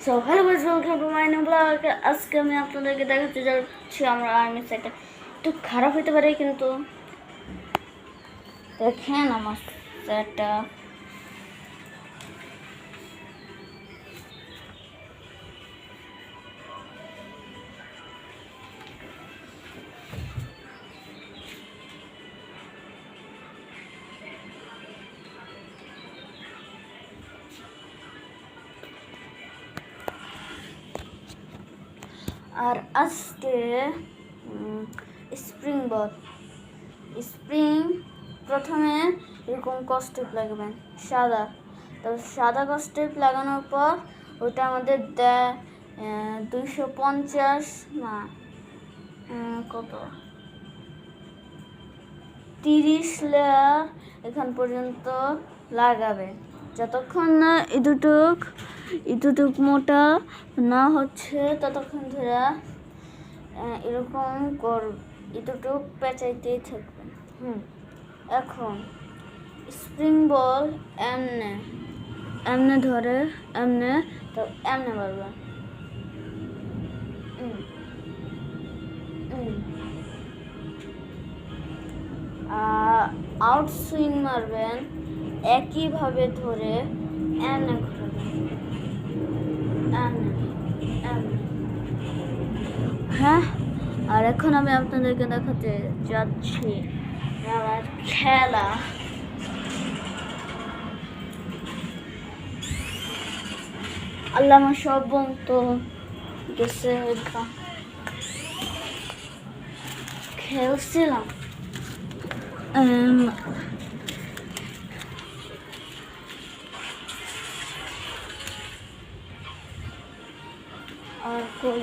So hello guys, welcome to my new blog. আজকে আমি আপনাদেরকে দেখাতে যাচ্ছি আমার আর্মি সেটটা একটু খারাপ হতে পারে, কিন্তু দেখেন আমার সেটটা। আর আজকে স্প্রিং প্রথমে এরকম কস্টেপ লাগাবেন সাদা, তারপর সাদা কস্টেপ লাগানোর পর ওটা আমাদের দেয় 250 না কত 30 লেয়ার এখান পর্যন্ত লাগাবেন, যতক্ষণ না এতটুক মোটা না হচ্ছে ততক্ষণ ধরে এরকম এতটুক পেঁচাইতেই থাকবেন। এখন স্প্রিং বল এমনে ধরে এমনে, তো এমনে মারবেন। আউট সুইং মারবেন, একইভাবে ধরে এমনে ঘুরাবেন, হ্যাঁ। আর এখন আমি আপনাদেরকে দেখাতে যাচ্ছি আমার খেলা। আল্লাহ আমার সব বন্ধু গেছে, খেলছিলাম আর কই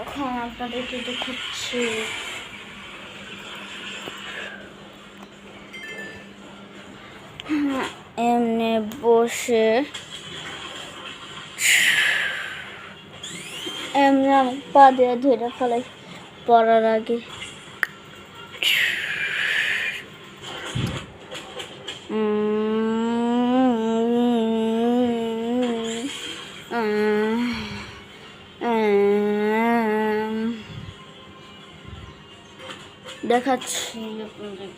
এখন আপনাদেরকে দেখাচ্ছি। এমনি বসে এমনি পা দিয়ে ধরে ফেলাই পড়ার আগে। দেখাচ্ছি আপনাদের।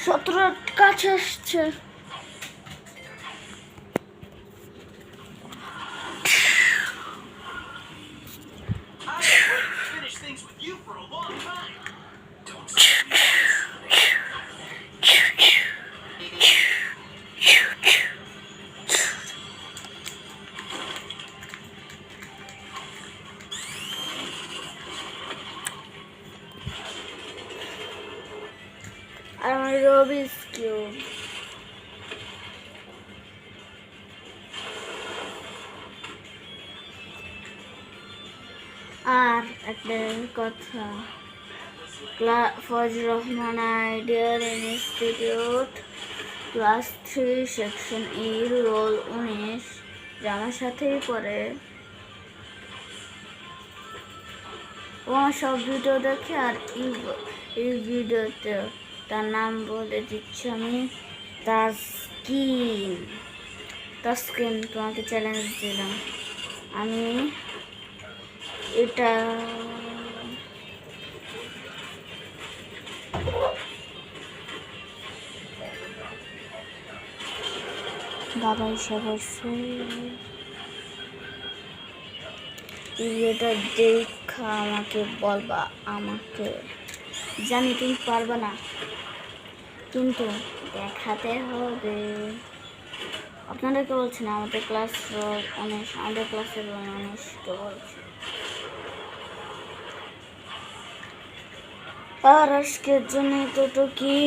সতেরো কাছে আসছে। আর আমার রবিস কিউব, আর একটা কথা, Fazar Rahman ideal institute class 3 section E roll 19 আমার সাথেই পড়ে। ও আমার সব ভিডিও দেখে, আর এই ভিডিওতে তার নাম বলে দিচ্ছি আমি, তাসকিন। তোমাকে চ্যালেঞ্জ দিলাম আমি। এটা বাবা হিসাব ভিডিওটা দেখা আমাকে বলবা, আমাকে জানি তুমি পারবা না, কিন্তু দেখাতে হবে। আপনাদেরকে বলছি না, আমাদের ক্লাসের 19কে বলছি। আর আজকের জন্য এতটুকুই।